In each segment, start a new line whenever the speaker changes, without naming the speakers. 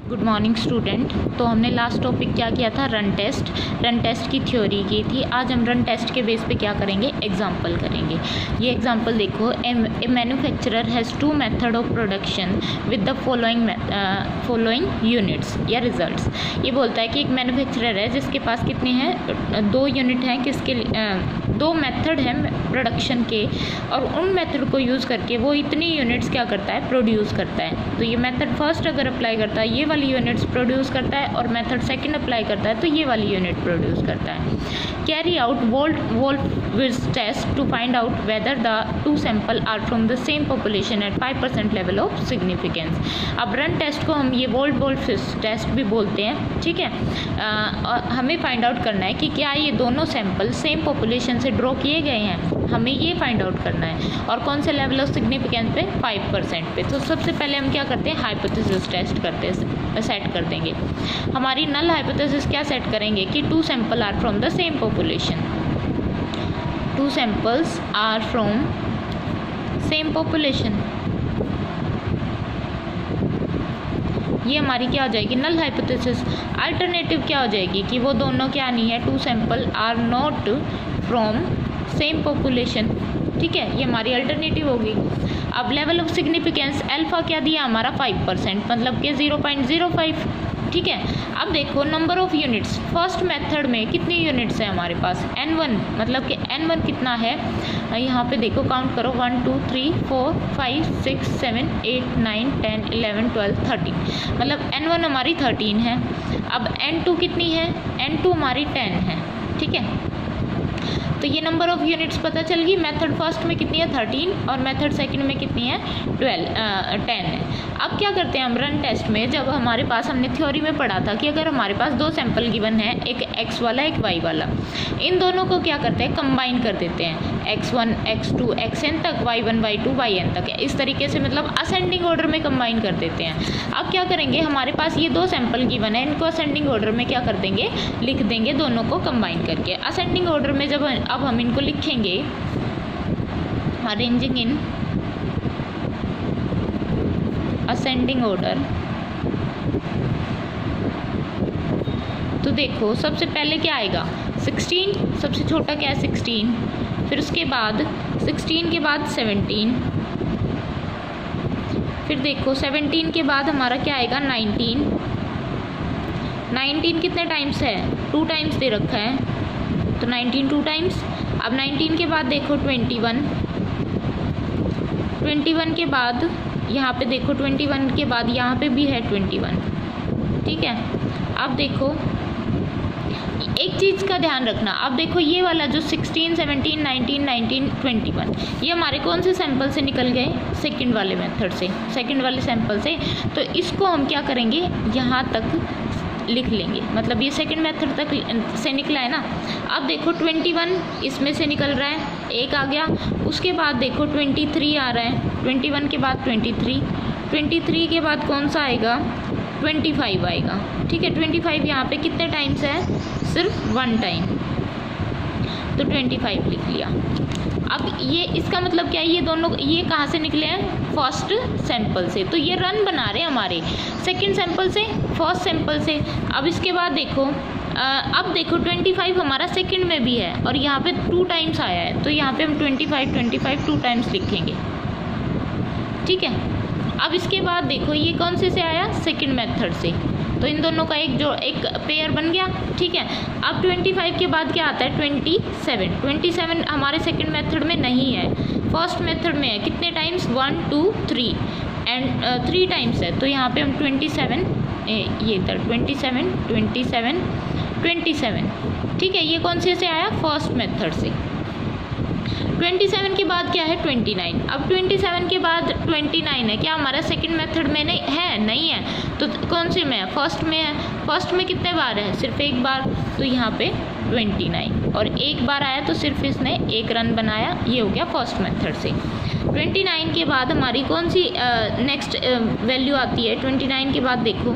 Good morning student. तो हमने last topic क्या किया था, रन टेस्ट की थ्योरी की थी। आज हम रन टेस्ट के बेस पे क्या करेंगे, एग्जांपल करेंगे। ये एग्जांपल देखो, a manufacturer has two method of production with the following units या रिजल्ट्स। ये बोलता है कि एक मैन्युफैक्चरर है जिसके पास कितने हैं, 2 यूनिट हैं, किसके 2 मेथड हैं प्रोडक्शन के, और उन मेथड को यूज़ करके वो इतनी यूनिट्स क्या करता है, प्रोड्यूस करता है। तो ये मेथड फर्स्ट अगर अप्लाई करता है ये वाली यूनिट्स प्रोड्यूस करता है, और मेथड सेकंड अप्लाई करता है तो ये वाली यूनिट प्रोड्यूस करता है। Carry out Wald Wolfowitz test to find out whether the 2 sample are from the same population at 5% level of significance. अब रन टेस्ट को हम ये वोल्ट-विज टेस्ट भी बोलते हैं, ठीक है। हमें फाइंड आउट करना है कि क्या ये दोनों सैंपल सेम पॉपुलेशन से ड्रॉ किए गए हैं, हमें ये फाइंड आउट करना है। और कौन से लेवल ऑफ सिग्निफिकेंस पे, 5% पे। तो सबसे पहले हम क्या करते हैं, हाइपोथेसिस टेस्ट करते हैं, सेट कर देंगे। हमारी नल हाइपोथेसिस क्या सेट करेंगे कि 2 sample are from the same population, 2 samples are from same population. ये हमारी क्या हो जाएगी, नल हाइपोथेसिस। अल्टरनेटिव क्या हो जाएगी कि वो दोनों क्या नहीं है, 2 sample are not from same population, ठीक है। ये हमारी अल्टरनेटिव होगी। अब लेवल ऑफ सिग्निफिकेंस अल्फा क्या दिया हमारा, 5%, मतलब कि 0.05, ठीक है। अब देखो number of units, first method में कितनी यूनिट्स है हमारे पास, N1, मतलब कि N1 कितना है, यहाँ पे देखो काउंट करो, 1 2 3 4 5 6 7 8 9 10 11 12 13, मतलब N1 हमारी 13 है। अब N2 कितनी है, N2 हमारी 10 है, ठीक है। तो ये नंबर ऑफ यूनिट्स पता चल गई। मेथड फर्स्ट में कितनी है, 13, और मेथड सेकंड में कितनी है, 10 है। अब क्या करते हैं हम रन टेस्ट में, जब हमारे पास, हमने थ्योरी में पढ़ा था कि अगर हमारे पास 2 सैंपल गिवन है, एक x वाला एक y वाला, इन दोनों को क्या करते हैं, कंबाइन कर देते हैं, x1 x2 xn तक, y1 y2 yn तक, इस तरीके से, मतलब असेंडिंग ऑर्डर में कंबाइन कर देते हैं। अब क्या करेंगे, हमारे पास ये 2 सैंपल गिवन है, इनको असेंडिंग ऑर्डर में क्या कर देंगे, लिख देंगे, दोनों को कंबाइन करके। असेंडिंग ऑर्डर में जब अब हम इनको लिखेंगे, अरेंजिंग इन असेंडिंग ऑर्डर, तो देखो सबसे पहले क्या आएगा, 16, सबसे छोटा क्या है 16, फिर उसके बाद 16 के बाद 17, फिर देखो 17 के बाद हमारा क्या आएगा, 19, 19 कितने टाइम्स है, 2 टाइम्स दे रखा है, तो 19 2 टाइम्स। अब 19 के बाद देखो 21, 21 के बाद यहाँ पे देखो, 21 के बाद यहाँ पे भी है 21, ठीक है। अब देखो एक चीज़ का ध्यान रखना, अब देखो ये वाला जो 16 17 19 19 21, ये हमारे कौन से सैंपल से निकल गए, सेकंड वाले मेथड से, सेकंड वाले सैंपल से। तो इसको हम क्या करेंगे, यहाँ तक लिख लेंगे, मतलब ये सेकंड मेथड तक से निकला है ना। अब देखो 21 इसमें से निकल रहा है, एक आ गया। उसके बाद देखो 23 आ रहा है, 21 के बाद 23, 23 के बाद कौन सा आएगा, 25 आएगा, ठीक है। 25 यहाँ पे कितने टाइम्स है, सिर्फ 1 टाइम, तो 25 लिख लिया। अब ये इसका मतलब क्या है, ये दोनों, ये कहाँ से निकले हैं, फर्स्ट सैंपल से। तो ये रन बना रहे हैं हमारे सेकंड सैंपल से, फर्स्ट सैंपल से। अब इसके बाद देखो, अब देखो 25 हमारा सेकंड में भी है, और यहाँ पे 2 टाइम्स आया है, तो यहाँ पे हम 25 2 टाइम्स लिखेंगे, ठीक है। अब इसके बाद देखो ये कौन से आया, सेकंड मेथड से, तो इन दोनों का एक पेयर बन गया, ठीक है। अब 25 के बाद क्या आता है, 27, 27 हमारे सेकंड मेथड में नहीं है, फर्स्ट मेथड में है। कितने टाइम्स, 1 2 3 एंड 3 टाइम्स है, तो यहाँ पे हम 27, ये इधर 27 27 27, ठीक है। ये कौन से आया, फर्स्ट मेथड से। 27 के बाद क्या है, 29। अब 27 के बाद 29 है, क्या हमारा सेकंड मेथड में नहीं है, तो कौन से में है, फर्स्ट में है। फर्स्ट में कितने बार है, सिर्फ एक बार, तो यहाँ पे 29, और एक बार आया तो सिर्फ इसने एक रन बनाया, ये हो गया फर्स्ट मेथड से। 29 के बाद हमारी कौन सी नेक्स्ट वैल्यू आती है, 29 के बाद देखो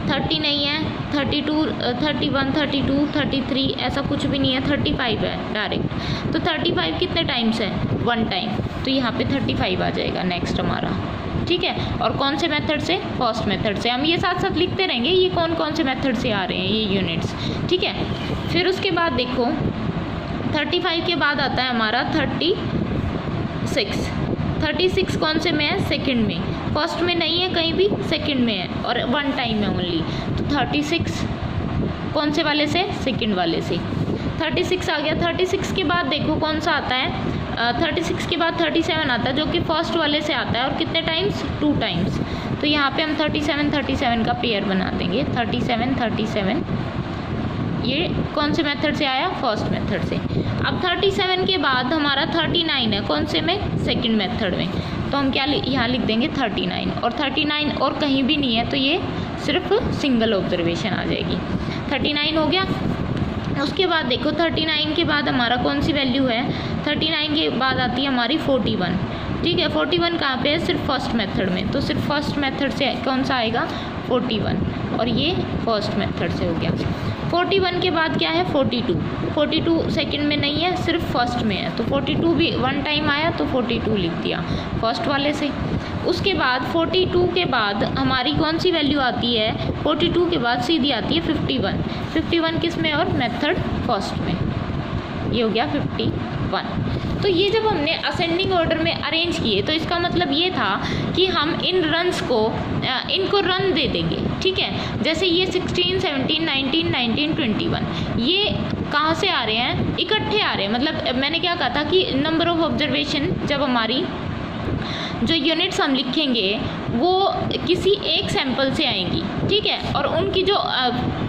30 नहीं है, 32 31 32 33 ऐसा कुछ भी नहीं है, 35 है डायरेक्ट। तो 35 कितने टाइम्स है, 1 टाइम, तो यहाँ पे 35 आ जाएगा नेक्स्ट हमारा, ठीक है, और कौन से मेथड से, फर्स्ट मेथड से। हम ये साथ साथ लिखते रहेंगे ये कौन कौन से मेथड से आ रहे हैं ये यूनिट्स, ठीक है। फिर उसके बाद देखो 35 के बाद आता है हमारा 36 कौन से में है, सेकंड में, फर्स्ट में नहीं है कहीं भी, सेकंड में है और 1 टाइम में ओनली। तो 36 कौन से वाले से, सेकंड वाले से। 36 आ गया। 36 के बाद देखो कौन सा आता है, 36 के बाद 37 आता है जो कि फर्स्ट वाले से आता है और कितने टाइम्स, 2 टाइम्स। तो यहाँ पे हम 37 का पेयर बना देंगे। 37 ये कौन से मेथड से आया, फर्स्ट मेथड से। अब 37 के बाद हमारा 39 है कौन से में, सेकंड मेथड में। तो हम क्या यहाँ लिख देंगे 39, और 39 और कहीं भी नहीं है तो ये सिर्फ सिंगल ऑब्जर्वेशन आ जाएगी। 39 हो गया। उसके बाद देखो 39 के बाद हमारा कौन सी वैल्यू है, 39 के बाद आती है हमारी 41, ठीक है। 41 कहाँ पे है, सिर्फ फर्स्ट मेथड में। तो सिर्फ फर्स्ट मेथड से कौन सा आएगा, 41, और ये फर्स्ट मेथड से हो गया। 41 के बाद क्या है, 42 सेकंड में नहीं है, सिर्फ फर्स्ट में है। तो 42 भी 1 टाइम आया तो 42 लिख दिया फर्स्ट वाले से। उसके बाद 42 के बाद हमारी कौन सी वैल्यू आती है, 42 के बाद सीधी आती है 51 किस में, और मेथड फर्स्ट में। ये हो गया 51। तो ये जब हमने असेंडिंग ऑर्डर में अरेंज किए तो इसका मतलब ये था कि हम इन रन्स को इनको रन दे देंगे, ठीक है। जैसे ये 16, 17, 19, 21 ये कहाँ से आ रहे हैं, इकट्ठे आ रहे हैं। मतलब मैंने क्या कहा था कि नंबर ऑफ ऑब्जर्वेशन जब हमारी जो यूनिट्स हम लिखेंगे वो किसी एक सैंपल से आएंगी, ठीक है, और उनकी जो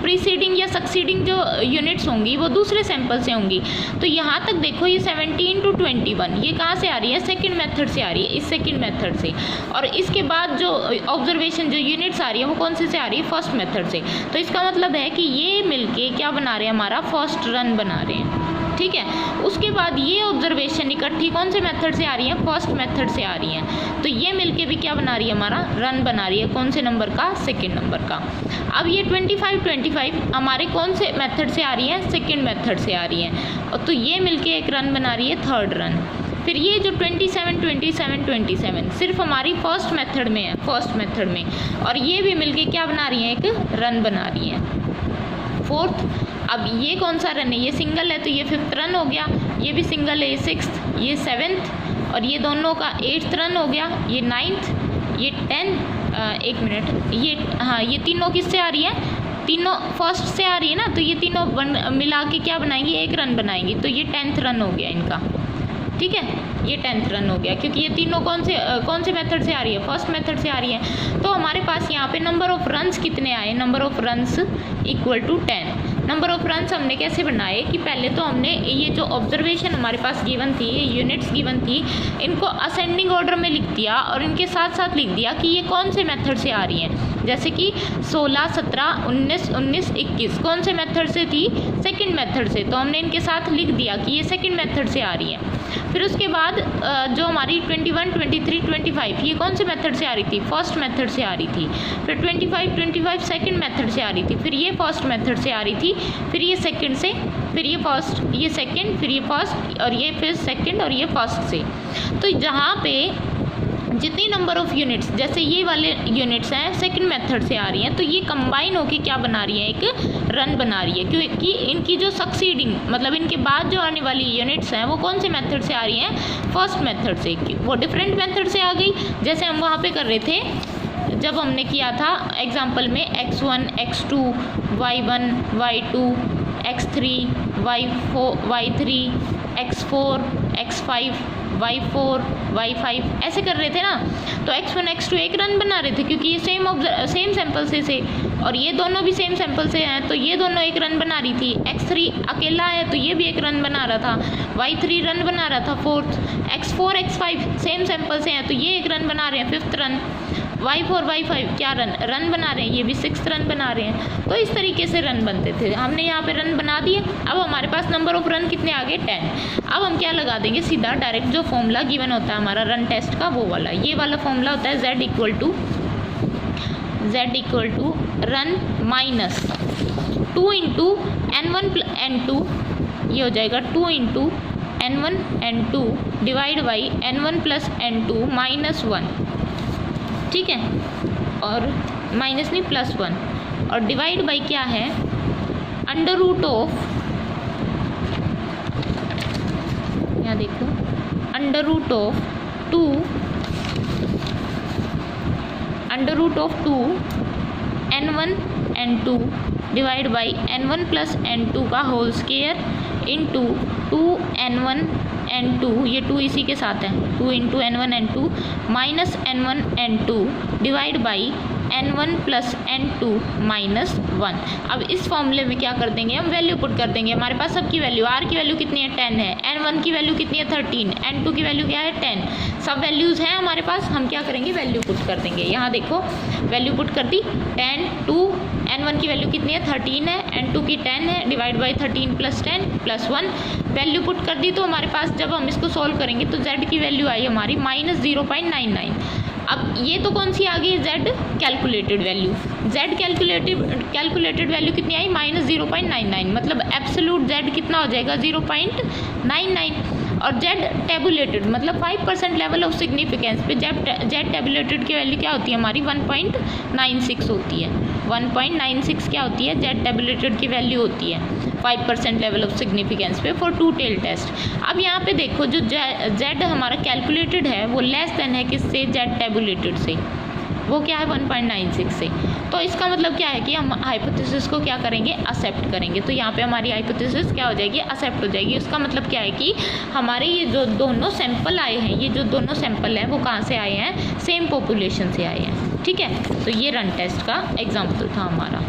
प्रीसीडिंग या सक्सीडिंग जो यूनिट्स होंगी वो दूसरे सैंपल से होंगी। तो यहाँ तक देखो ये 17 to 21 ये कहाँ से आ रही है, सेकंड मेथड से आ रही है, इस सेकंड मेथड से। और इसके बाद जो ऑब्जर्वेशन जो यूनिट्स आ रही है वो कौन से आ रही है, फर्स्ट मेथड से। तो इसका मतलब है कि ये मिलके क्या बना रहे हैं, हमारा फर्स्ट रन बना रहे हैं, ठीक है। उसके बाद ये ऑब्जर्वेशन इकट्ठी कौन से मेथड से आ रही है, फर्स्ट मेथड से आ रही हैं। तो ये मिलके भी क्या बना रही है, हमारा रन बना रही है, कौन से नंबर का, सेकंड नंबर का। अब ये 25 हमारे कौन से मेथड से आ रही है, सेकंड मेथड से आ रही है, और तो ये मिलके एक रन बना रही है, थर्ड रन। फिर ये जो 27 सिर्फ हमारी फर्स्ट मेथड में है, फर्स्ट मेथड में, और ये भी मिलके क्या बना रही है, एक रन बना रही है, फोर्थ। अब ये कौन सा रन है, ये सिंगल है तो ये 5th रन हो गया, ये भी सिंगल है, ये 6th, ये 7th, और ये दोनों का 8th रन हो गया, ये 9th, ये 10th। एक मिनट, ये हाँ ये तीनों किससे आ रही है, तीनों फर्स्ट से आ रही है ना, तो ये तीनों मिला के क्या बनाएंगे, एक रन बनाएंगी। तो ये 10th रन हो गया इनका, ठीक है, ये 10th रन हो गया, क्योंकि ये तीनों कौन से मेथड से आ रही है, फर्स्ट मेथड से आ रही है। तो हमारे पास यहाँ पे नंबर ऑफ रन्स कितने आए, number of runs equal to 10। Number of runs हमने कैसे बनाए कि पहले तो हमने ये जो ऑब्जर्वेशन हमारे पास गिवन थी, ये यूनिट्स गिवन थी, इनको असेंडिंग ऑर्डर में लिख दिया और इनके साथ साथ लिख दिया कि ये कौन से मेथड से आ रही हैं। जैसे कि 16, 17, 19, 21 कौन से मेथड से थी, सेकंड मेथड से। तो हमने इनके साथ लिख दिया कि ये सेकंड मेथड से आ रही है। फिर उसके बाद जो हमारी 21, 23, 25 ये कौन से मेथड से आ रही थी, फर्स्ट मेथड से आ रही थी। फिर 25 सेकंड मेथड से आ रही थी, फिर ये फर्स्ट मेथड से आ रही थी, फिर ये सेकंड से, फिर ये फर्स्ट, ये सेकंड, फिर ये फर्स्ट, और ये फिर सेकंड, और ये फर्स्ट से। तो जहाँ पे जितनी नंबर ऑफ यूनिट्स, जैसे ये वाले यूनिट्स हैं सेकंड मेथड से आ रही हैं, तो ये कंबाइन होके क्या बना रही है, एक रन बना रही है, क्योंकि इनकी जो सक्सीडिंग मतलब इनके बाद जो आने वाली यूनिट्स हैं वो कौन से मेथड से आ रही हैं, फर्स्ट मेथड से। वो डिफरेंट मेथड से आ गई, जैसे हम वहाँ पे कर रहे थे जब हमने किया था एग्जाम्पल में x1, x2, y1, y2, x3, y3, x4, x5, y4, y5 ऐसे कर रहे थे ना। तो x1, x2 एक रन बना रहे थे क्योंकि ये सेम सैंपल से और ये दोनों भी सेम सैंपल से हैं, तो ये दोनों एक रन बना रही थी। x3 अकेला है तो ये भी एक रन बना रहा था, y3 रन बना रहा था fourth, x4, x5 same sample से हैं तो ये एक रन बना रहे हैं फिफ्थ रन, y4, y5 क्या रन बना रहे हैं, ये भी सिक्स्थ रन बना रहे हैं। तो इस तरीके से रन बनते थे। हमने यहाँ पे रन बना दिए। अब हमारे पास नंबर ऑफ रन कितने आ गए, 10। अब हम क्या लगा देंगे, सीधा डायरेक्ट जो फॉर्मूला गिवन होता है हमारा रन टेस्ट का वो वाला, ये वाला फॉर्मूला होता है z equal to run minus 2 into n1 n2, ये हो जाएगा 2 into n1 n2 divide by n1 plus n2 minus 1। ठीक है, और माइनस नहीं +1, और डिवाइड बाई क्या है, अंडर रूट ऑफ, यहाँ देखो, under root of 2 n1 n2 divide by n1 plus n2 का whole square into 2n1 n2, ये 2 इसी के साथ है, 2 into n1 n2 minus n1 n2 divide by n1 plus n2 minus 1। अब इस फॉर्मूले में क्या कर देंगे, हम वैल्यू पुट कर देंगे। हमारे पास सबकी वैल्यू, r की वैल्यू कितनी है 10 है, n1 की वैल्यू कितनी है 13, n2 की वैल्यू क्या है 10, सब वैल्यूज़ हैं हमारे पास। हम क्या करेंगे, वैल्यू पुट कर देंगे। यहाँ देखो वैल्यू पुट कर दी, 10 2, n1 की वैल्यू कितनी है 13 है, n2 की 10 है, divide by 13 plus 10 plus 1, value put कर दी। तो हमारे पास जब हम इसको सॉल्व करेंगे तो z की वैल्यू आई हमारी -0.99। अब ये तो कौन सी आ गई, z calculated value, z calculated value कितनी आई -0.99, मतलब एब्सोल्यूट z कितना हो जाएगा 0.99, और z टेबुलेटेड मतलब 5% लेवल ऑफ सिग्निफिकेंस पे z टेबुलेटेड की वैल्यू क्या होती है हमारी 1.96 होती है। 1.96 क्या होती है, z टेबुलेटेड की वैल्यू होती है 5% लेवल ऑफ सिग्निफिकेंस पे फॉर 2 टेल टेस्ट। अब यहाँ पे देखो जो z हमारा कैलकुलेटेड है वो लेस देन है किससे, z टेबुलेटेड से, वो क्या है 1.96 से। तो इसका मतलब क्या है कि हम हाइपोथेसिस को क्या करेंगे, एक्सेप्ट करेंगे। तो यहाँ पे हमारी हाइपोथेसिस क्या हो जाएगी, एक्सेप्ट हो जाएगी। उसका मतलब क्या है कि हमारे ये जो दोनों सैंपल आए हैं, ये जो दोनों सैंपल हैं वो कहाँ से आए हैं, सेम पॉपुलेशन से आए हैं। ठीक है, तो ये रन टेस्ट का एग्जाम्पल था हमारा।